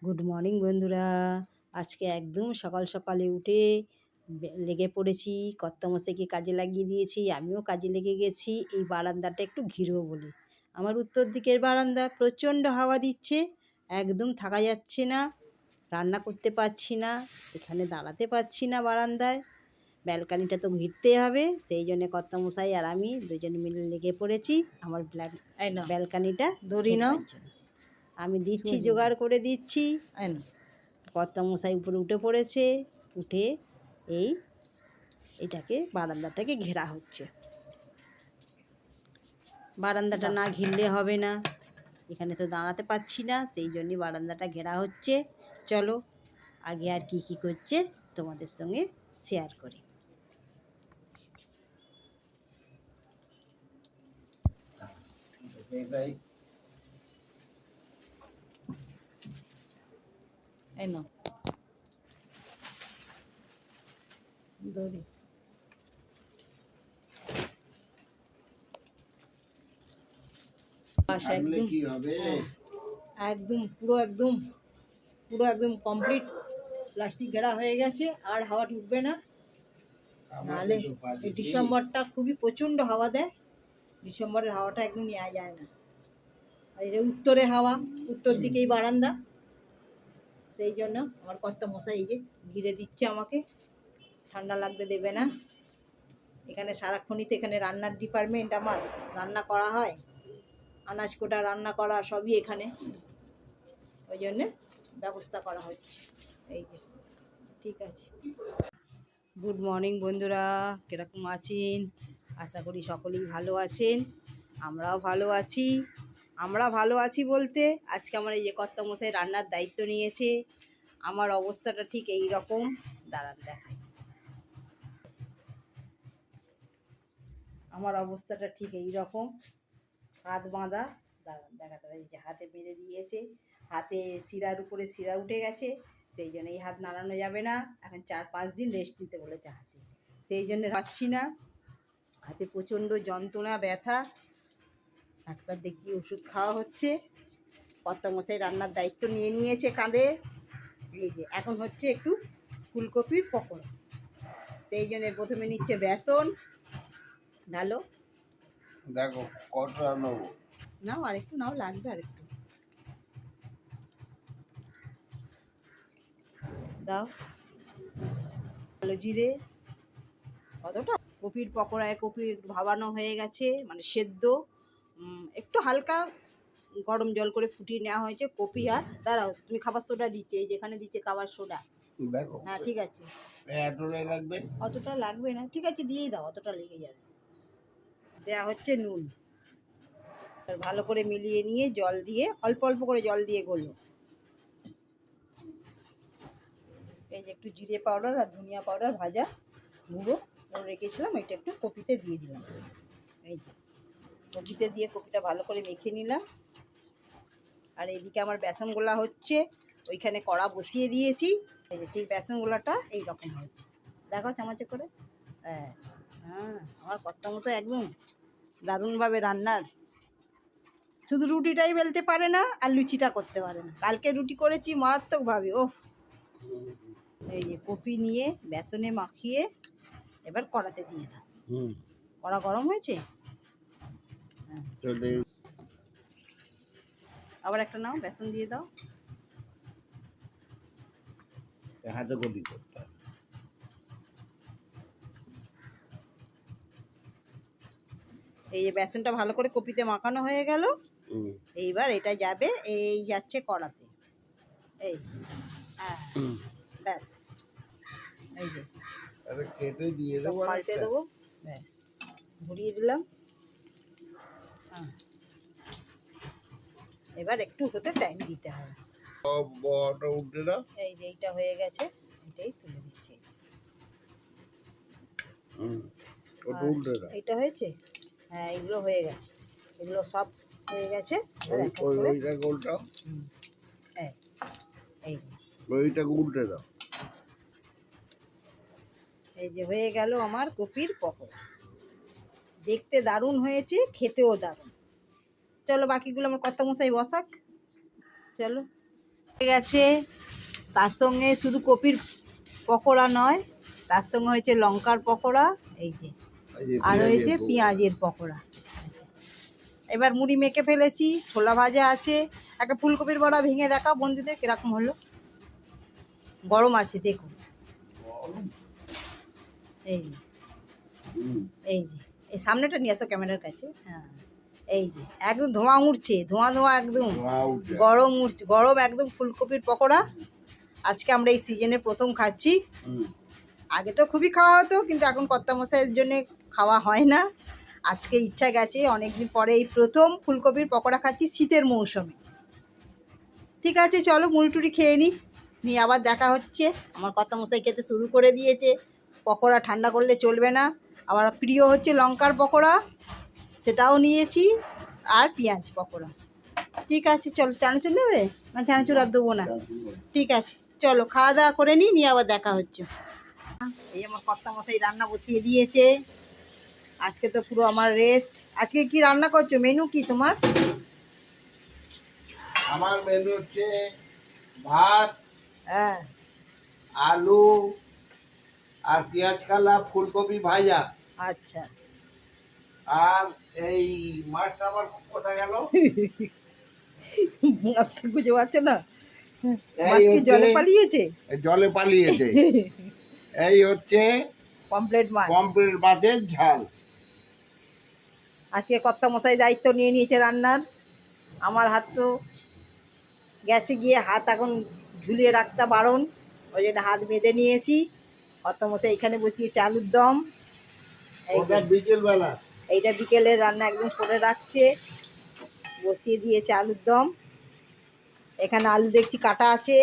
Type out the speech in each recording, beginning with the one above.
Good morning বন্ধুরা। আজকে একদম সকাল সকালে উঠে লেগে পড়েছি, কর্তামশাইকে কাজে লাগিয়ে দিয়েছি, আমিও কাজে লেগে গেছি। এই বারান্দাটা একটু ঘিরবো বলে। আমার উত্তর দিকের বারান্দা, প্রচণ্ড হাওয়া দিচ্ছে, একদম থাকা যাচ্ছে না, রান্না করতে পারছি না, এখানে দাঁড়াতে পারছি না বারান্দায়। ব্যালকানিটা তো ঘিরতে হবে, সেই জন্যে কর্তামশাই আর আমি দুজনে মিলে লেগে পড়েছি আমার ব্যালকানিটা দড়ি নাও, ঘেরবার জন্য। আমি দিচ্ছি, জোগাড় করে দিচ্ছি। কর্তামশাই উপরে উঠে পড়েছে, উঠে এটাকে বারান্দাটাকে ঘেরা হচ্ছে। বারান্দাটা না ঘিরলে হবে না, এখানে তো দাঁড়াতে পারছি না, সেই জন্যই বারান্দাটা ঘেরা হচ্ছে। চলো আগে আর কি কি করছে তোমাদের সঙ্গে শেয়ার করি। দড়ি একদম পুরো একদম কমপ্লিট প্লাস্টিক ঘেরা হয়ে গেছে, আর হাওয়া ঢুকবে না। নাহলে এই ডিসেম্বরটা খুবই প্রচণ্ড হাওয়া দেয়, ডিসেম্বরের হাওয়াটা একদম নেওয়া যায় না। আর এটা উত্তরে হাওয়া, উত্তর দিকেই বারান্দা, সেই জন্য আমার কর্তামশাই এই যে ঘিরে দিচ্ছে আমাকে, ঠান্ডা লাগতে দেবে না। এখানে সারাক্ষণই তো এখানে রান্নার ডিপার্টমেন্ট, আমার রান্না করা হয়, আনাজ কোটা, রান্না করা সবই এখানে, ওই জন্যে ব্যবস্থা করা হচ্ছে। এই যে ঠিক আছে। গুড মর্নিং বন্ধুরা, কীরকম আছেন? আশা করি সকলেই ভালো আছেন, আমরাও ভালো আছি। আমরা ভালো আছি বলতে আজকে আমার এই যে কর্তামশাই রান্নার দায়িত্ব নিয়েছে। আমার অবস্থাটা ঠিক এই রকম, দাঁড়ান দেখাই। আমার অবস্থাটা ঠিক এই রকম, হাত বাঁধা, দাঁড়ান দেখাতে পারি, যে হাতে বেঁধে দিয়েছে, হাতে শিরার উপরে শিরা উঠে গেছে, সেই জন্য এই হাত নাড়ানো যাবে না, এখন 4-5 দিন রেস্ট দিতে বলেছে হাতে, সেই জন্য পাচ্ছি না। হাতে প্রচণ্ড যন্ত্রণা, ব্যথা, ডাক্তার দেখিয়ে ওষুধ খাওয়া হচ্ছে। কর্তামশাই রান্নার দায়িত্ব নিয়ে নিয়েছে কাঁধে। এই যে এখন হচ্ছে একটু ফুলকপির পকোড়া, সেই জন্য প্রথমে নিচ্ছে বেসন, ঢালো, দেখো কতটা নেবো, নাও আরেকটু, নাও লাগবে আরেকটু, দাও কালো জিরে, অতটা। কপির পকোড়ায় কপি একটু ভাবানো হয়ে গেছে, মানে সেদ্ধ, একটু হালকা গরম জল করে ফুটিয়ে নেওয়া হয়েছে কপি। আর দাঁড়াও, তুমি খাবার সোডা দিচ্ছে, এই যেখানে দিচ্ছে খাবার সোডা, দেখো হ্যাঁ ঠিক আছে। এতটাই লাগবে, অতটা লাগবে না, ঠিক আছে দিয়েই দাও, অতটা লেগে যাবে। দেওয়া হচ্ছে নুন, ভালো করে মিলিয়ে নিয়ে জল দিয়ে, অল্প অল্প করে জল দিয়ে গলো। এই যে একটু জিরে পাউডার আর ধনিয়া পাউডার ভাজা গুঁড়ো রেখেছিলাম, এটা একটু কপিতে দিয়ে দিলাম। এই যে কপিতে দিয়ে কপিটা ভালো করে মেখে নিলাম। আর এদিকে আমার বেসন গোলা হচ্ছে, ওইখানে কড়া বসিয়ে দিয়েছি। এই যে ঠিক বেসন গোলাটা এইরকম হয়েছে, দেখো চামচে করে, ব্যাস। হ্যাঁ, আমার কর্তামশাই একদম দারুণভাবে রান্নার, শুধু রুটিটাই বেলতে পারে না আর লুচিটা করতে পারে না। কালকে রুটি করেছি মারাত্মকভাবে, ওহ। এই যে কপি নিয়ে বেসনে মাখিয়ে এবার কড়াতে দিয়ে দাও। কড়া গরম হয়েছে, হ্যাঁ আবার একটা নাও, বেসন দিয়ে দাও। হাতে কপি করতে হবে। এই যে বেসনটা ভালো করে কপিতে মাখানো হয়ে গেল, এইবার এটা যাবে, এই যাচ্ছে কড়াতে, এই, হ্যাঁ ব্যাস। এই যে কেটে দিয়ে দেবো, পাল্টে দেবো, ব্যাস ঘুরিয়ে দিলাম। হ্যাঁ, এবার একটু হতে টাইম দিতে হবে। বড়টা উল্টে দাও, এই যে এইটা হয়ে গেছে, এটাই তুলে দিচ্ছি। ওটা উল্টে দাও, এইটা হয়েছে, হ্যাঁ এগুলো হয়ে গেছে, এগুলো সব হয়ে গেছে। ওইটাকে উল্টাও, হ্যাঁ এই যে ওইটাকে উল্টে দাও। এই যে হয়ে গেল আমার কপির পকোড়া, দেখতে দারুণ হয়েছে, খেতেও দারুণ। চলো বাকিগুলো আমার কর্তামশাই বসাক, চলো। হয়ে গেছে। তার সঙ্গে শুধু কপির পকোড়া নয়, তার সঙ্গে হয়েছে লঙ্কার পকোড়া, এই যে, আর হয়েছে পেঁয়াজের পকোড়া। এবার মুড়ি মেখে ফেলেছি, ছোলা ভাজা আছে, একটা ফুলকপির বড়া ভেঙে দেখা বন্ধুদের কিরকম হলো। গরম আছে দেখুন, এই যে, এই যে, এই সামনেটা নিয়ে আসো ক্যামেরার কাছে। হ্যাঁ, এই যে একদম ধোঁয়া উঠছে, ধোঁয়া ধোঁয়া একদম গরম উঠছে, গরম একদম ফুলকপির পকোড়া। আজকে আমরা এই সিজনে প্রথম খাচ্ছি। আগে তো খুবই খাওয়া হতো, কিন্তু এখন কর্তামশাইয়ের জন্য খাওয়া হয় না। আজকে ইচ্ছা গেছে, অনেকদিন পরে এই প্রথম ফুলকপির পকোড়া খাচ্ছি শীতের মৌসুমে। ঠিক আছে, চলো মুড়ি টুড়ি খেয়ে নিয়ে আবার দেখা হচ্ছে। আমার কর্তামশাই খেতে শুরু করে দিয়েছে। পকোড়া ঠান্ডা করলে চলবে না। আবার প্রিয় হচ্ছে লঙ্কার পকোড়া, সেটাও নিয়েছি, আর পেঁয়াজ পকোড়া। ঠিক আছে, চলো চানাচুর নেবে না? চানাচুর আর দেবো না। ঠিক আছে, চলো খাওয়া দাওয়া করে নিয়ে আবার দেখা হচ্ছে। এই আমার কর্তামশাই রান্না বসিয়ে দিয়েছে। আজকে তো পুরো আমার রেস্ট। আজকে কি রান্না করছো? মেনু কি তোমার? আমার মেনু হচ্ছে ভাত, হ্যাঁ, আলু আর পেঁয়াজ কালা, ফুলকপি ভাজা, আচ্ছা। আর এই মাছটা আমার কোথায় গেল? মাছটা খুঁজে পাচ্ছ না? এই মাছ কি হচ্ছে জলে পালিয়েছে? জলে পালিয়েছে। এই হচ্ছে পমপ্লেট মাছ। পমফ্রেট মাছের ঝাল। আজকে কর্তামশাই দায়িত্ব নিয়ে নিয়েছে রান্নার। আমার হাত তো গেছে গিয়ে, হাত এখন ঝুলিয়ে রাখতে বারণ, ওই জন্য হাত বেঁধে নিয়েছি। কর্তামশাই এখানে বসিয়েছে আলুর দম। এই ওটা যে, বিকেল বেলা। এইটা বিকেলের রান্না একদম করে রাখছে, বসিয়ে দিয়েছে আলুর দম। এখানে আলু দেখছি কাটা আছে,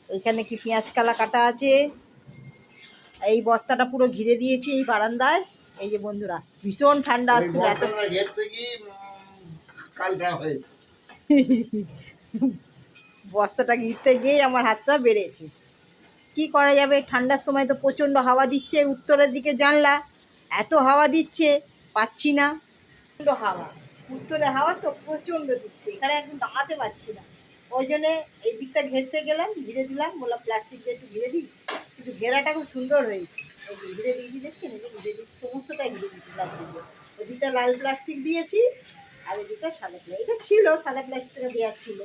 এখানে কি পেঁয়াজ কালা কাটা আছে। এই বস্তাটা পুরো ঘিরে দিয়েছি এই বারান্দায়। এই যে বন্ধুরা, ভীষণ ঠান্ডা ওই আসছিল এত। বস্তাটা ঘেরতে গিয়ে কালটা হয়েছে। বস্তাটা ঘিরতে গিয়েই আমার হাতটা বেড়েছে। কি করা যাবে, ঠান্ডার সময় তো প্রচণ্ড হাওয়া দিচ্ছে, উত্তরের দিকে জানলা, এত হাওয়া দিচ্ছে, পাচ্ছি না। প্রচণ্ড হাওয়া, উত্তরে হাওয়া তো প্রচণ্ড দিচ্ছে, এখানে একদম দাঁড়াতে পারছি না। ওই জন্যে এই দিকটা ঘেরতে গেলাম, ঘিরে দিলাম, বললাম প্লাস্টিক দিয়ে একটু ঘিরে দিই। কিন্তু ঘেরাটা খুব সুন্দর হয়েছে। এই যে ঘিরে দিয়েছি, দেখছেন, এই যে ঘিরে দিয়েছি, সমস্তটাই ঘিরে দিয়েছি প্লাস্টিক দিয়ে। ওই দিকটা লাল প্লাস্টিক দিয়েছি, আর এই দিকটা সাদা প্লাস্টিক, এটা ছিল সাদা প্লাস্টিকটা দেওয়া ছিল।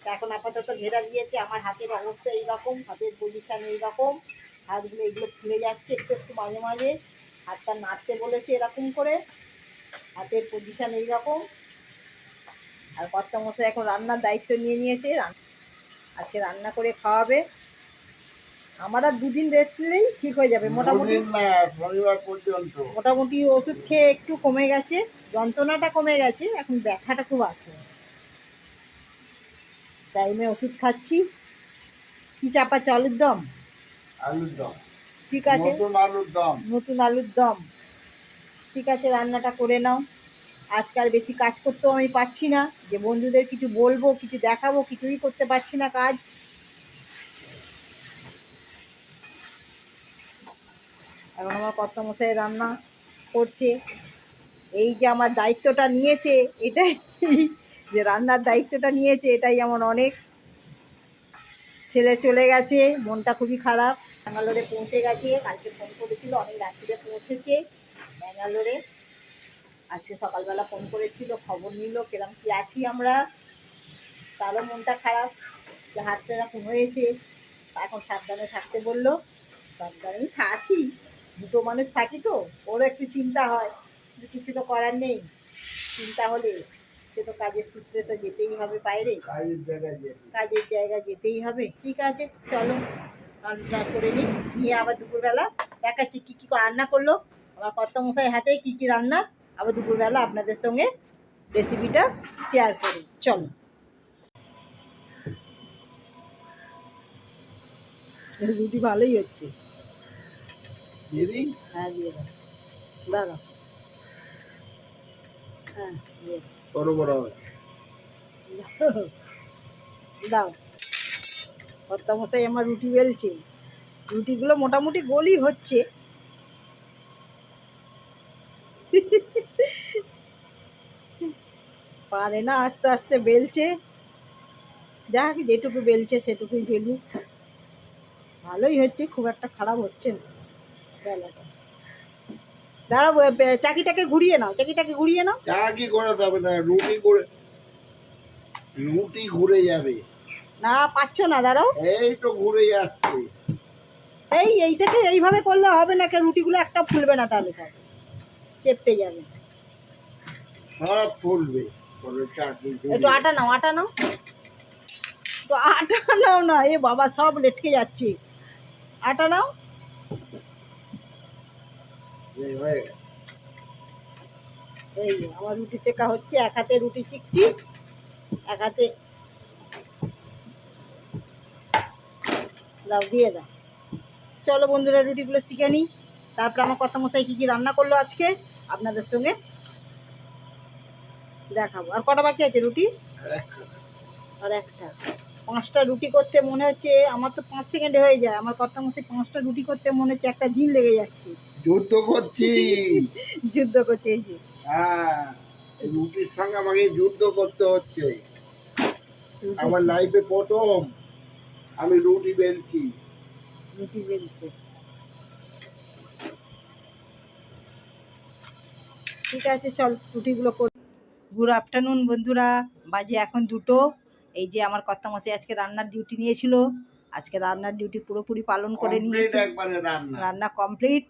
তা এখন আপাতত ঘেরা দিয়েছে। আমার হাতের অবস্থা এইরকম, হাতের পজিশান এইরকম, হাতগুলো এগুলো ফুলে যাচ্ছে একটু একটু মাঝে মাঝে। হাতটা নাড়তে বলেছে এরকম করে, হাতের পজিশান এইরকম। আর কর্তামশাই এখন রান্নার দায়িত্ব নিয়ে নিয়েছে, আজকে রান্না করে খাওয়াবে। আমার আর দুদিন রেস্ট নিলেই ঠিক হয়ে যাবে মোটামুটি। শনিবার পর্যন্ত মোটামুটি ওষুধ খেয়ে একটু কমে গেছে, যন্ত্রণাটা কমে গেছে, এখন ব্যথাটা খুব আছে। টাইমে ওষুধ খাচ্ছি। কি চাপা? আলুর দম। আলুর দম, ঠিক আছে, নতুন আলুর দম। নতুন আলুর দম। ঠিক আছে, রান্নাটা করে নাও। আজকাল বেশি কাজ করতেও আমি পারছি না, যে বন্ধুদের কিছু বলবো, কিছু দেখাবো, কিছুই করতে পারছি না কাজ। এখন আমার কর্তামশাই রান্না করছে। এই যে আমার দায়িত্বটা নিয়েছে, এটাই, যে রান্নার দায়িত্বটা নিয়েছে, এটাই আমার অনেক। ছেলে চলে গেছে, মনটা খুবই খারাপ। ব্যাঙ্গালোরে পৌঁছে গেছে, কালকে ফোন করেছিল, অনেক রাত্রিরে পৌঁছেছে ব্যাঙ্গালোরে। আজকে সকালবেলা ফোন করেছিল, খবর নিল কিরম কি আছি আমরা। তারও মনটা খারাপ, যে হাতটা এরকম হয়েছে। এখন সাবধানে থাকতে বললো। সাবধানেই আছি, দুটো মানুষ থাকি তো, ওরও একটু চিন্তা হয়, কিন্তু কিছু তো করার নেই। চিন্তা হলে সে তো কাজের সূত্রে তো যেতেই হবে বাইরে, কাজের জায়গায় যেতেই হবে। ঠিক আছে, চলো রান্না করে নিয়ে আবার দুপুরবেলা দেখাচ্ছি কী কী রান্না করলো আমার কর্তামশাই হাতে, কী কী রান্না। আবার দুপুরবেলা আপনাদের সঙ্গে রেসিপিটা শেয়ার করি, চলো। রুটি ভালোই হচ্ছে। হ্যাঁ, দিয়ে দাও, দাঁড়াও। হ্যাঁ, দিয়ে বড় বড় দাও, দাও। কর্তামশাই আমার রুটি বেলছে, রুটিগুলো মোটামুটি গোলই হচ্ছে। পারে না, আস্তে আস্তে বেলছে। যাক যেটুকু বেলছে সেটুকুই বেলুক, ভালোই হচ্ছে, খুব একটা খারাপ হচ্ছে না বেলাটা। দাঁড়াও, চাকিটাকে ঘুরিয়ে নাও, চাকিটাকে ঘুরিয়ে নাও। চা কি করাতে হবে না, রুটি ঘুরে যাবে। না পাচ্ছ না, দাঁড়াও, এই তো ঘুরে যাচ্ছে। এইটাকে এইভাবে করলে হবে না, রুটিগুলো একটা ফুলবে না, তাহলে সব চেপটে যাবে। সব ফুলবে। চাকি একটু আটা নাও, আটা নাও, একটু আটা নাও না, এ বাবা সব লেটকে যাচ্ছে, আটা নাও। এই আমার রুটি শেখা হচ্ছে, এক হাতে রুটি শিখছি, এক হাতে দাও, দিয়ে দাও। চলো বন্ধুরা, রুটিগুলো শিখে নিই, তারপর আমার কর্তামশাই কী কী রান্না করলো আজকে আপনাদের সঙ্গে দেখাবো। আর কটা বাকি আছে রুটি? আর একটা। 5টা রুটি করতে মনে হচ্ছে, আমার তো 5 সেকেন্ডে হয়ে যায়, আমার কর্তামশাই 5টা রুটি করতে মনে হচ্ছে একটা দিন লেগে যাচ্ছে। যুদ্ধ করছি। যুদ্ধ করছে, এই যে হ্যাঁ, রুটির সঙ্গে আমাকে যুদ্ধ করতে হচ্ছে। আমার লাইফে প্রথম আমি রুটি বেলছি। রুটি বেলছে, ঠিক আছে, চল রুটিগুলো কর। গুড আফটারনুন বন্ধুরা, বাজে এখন 2টো। এই যে আমার কর্তামশাই আজকে রান্নার ডিউটি নিয়েছিল, আজকে রান্নার ডিউটি পুরোপুরি পালন করে নিয়েছে, একবারে রান্না কমপ্লিট।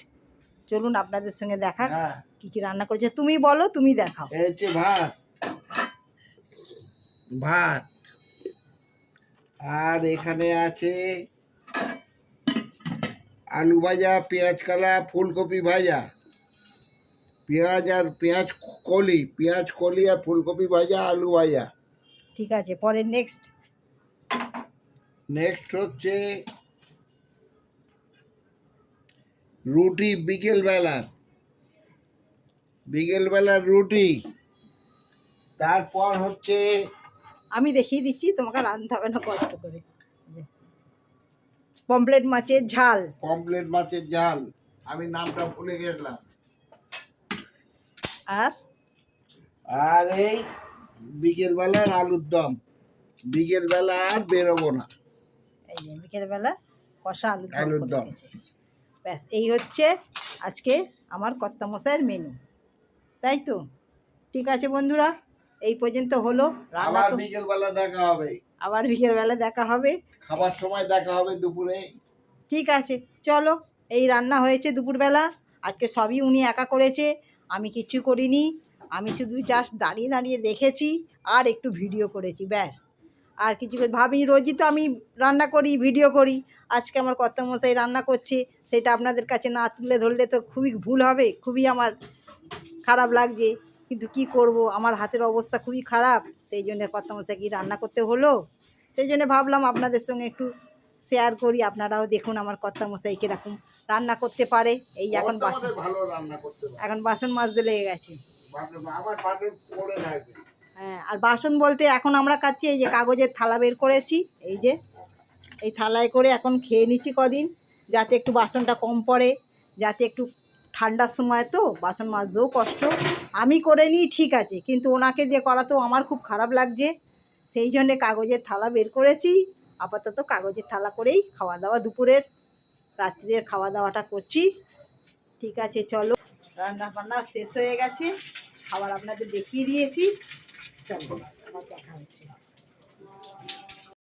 চলুন আপনাদের সঙ্গে দেখা হ্যাঁ, কি কি রান্না করেছে, তুমি বলো, তুমি দেখাও। এই হচ্ছে ভাত, ভাত, আর এখানে আছে আলু ভাজা, পেঁয়াজ কালা, ফুলকপি ভাজা, পেঁয়াজ আর পেঁয়াজ কলি আর ফুলকপি ভাজা, আলু ভাজা। ঠিক আছে, পরে নেক্সট হচ্ছে রুটি, বিকেলবেলার রুটি। তারপর হচ্ছে আমি দেখিয়ে দিচ্ছি, তোমাকে রাঁধতে হবে না কষ্ট করে। পমপ্লেট মাছের ঝাল, আমি নামটা ভুলে গেলাম। আর আর এই বিকেলবেলার আলুর দম। বিকেলবেলা আর বেরোবো না, এই যে বিকেলবেলা কষা আলুর দম। ব্যাস, এই হচ্ছে আজকে আমার কর্তামশাইয়ের মেনু, তাই তো? ঠিক আছে বন্ধুরা, এই পর্যন্ত হলো রান্না। আবার তো বিকেলবেলা দেখা হবে, আবার বিকেলবেলা দেখা হবে, খাবার সময় দেখা হবে দুপুরে। ঠিক আছে, চলো। এই রান্না হয়েছে দুপুরবেলা, আজকে সবই উনি একা করেছে, আমি কিছু করিনি, আমি শুধু জাস্ট দাঁড়িয়ে দাঁড়িয়ে দেখেছি আর একটু ভিডিও করেছি, ব্যাস। আর কিছু ভাবি, রোজই তো আমি রান্না করি, ভিডিও করি, আজকে আমার কর্তামশাই রান্না করছে, সেটা আপনাদের কাছে না তুলে ধরলে তো খুবই ভুল হবে, খুবই আমার খারাপ লাগছে, কিন্তু কি করব, আমার হাতের অবস্থা খুবই খারাপ, সেই জন্য কর্তামশাই কি রান্না করতে হলো, সেই জন্য ভাবলাম আপনাদের সঙ্গে একটু শেয়ার করি, আপনারাও দেখুন আমার কর্তামশাই কীরকম রান্না করতে পারে। এই এখন বাসন, ভালো রান্না করতে পারে। এখন বাসন মাজতে লেগে গেছে। আমার বাসন পড়ে থাকবে। হ্যাঁ, আর বাসন বলতে এখন আমরা খাচ্ছি, এই যে কাগজের থালা বের করেছি, এই যে এই থালায় করে এখন খেয়ে নিচ্ছি কদিন, যাতে একটু বাসনটা কম পড়ে, যাতে একটু ঠান্ডার সময় তো বাসন মাজতেও কষ্ট, আমি করে নিই ঠিক আছে, কিন্তু ওনাকে দিয়ে করাতেও আমার খুব খারাপ লাগছে, সেই জন্যে কাগজের থালা বের করেছি, আপাতত কাগজের থালা করেই খাওয়া দাওয়া, দুপুরের রাত্রের খাওয়া দাওয়াটা করছি। ঠিক আছে, চলো, রান্না বান্না শেষ হয়ে গেছে, খাবার আপনাদের দেখিয়ে দিয়েছি, চলো আবার দেখা হচ্ছে।